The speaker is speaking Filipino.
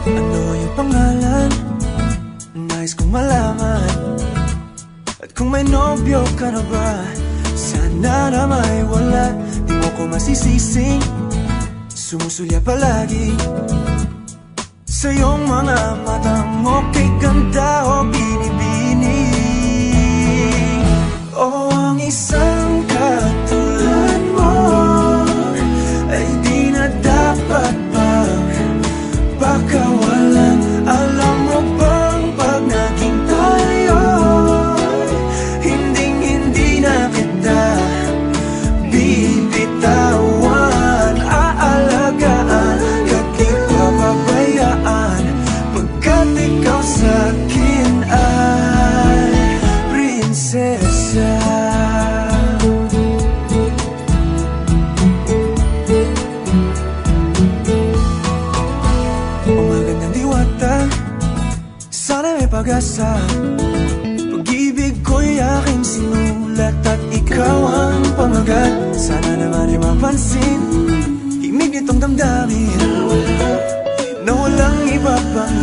Ano yung pangalan? Nais kong malaman. At kung may nobyo ka na ba, sana na may wala. Di mo ko masisising sumusulya palagi sa iyong mga mata mo. Kay ganda o binibini, o ang isang katulad mo ay di na dapat pagkawalan. Alam mo bang pag naging tayo, hindi na kita bibitawan. Aalagaan ka't di papabayaan, pagkat ikaw sa'kin ay prinsesa. Sana may pag-asa. Pag-ibig ko'y aking sinulat at ikaw ang pamagat. Sana naman ay mapansin himig nitong damdamin na walang iba pang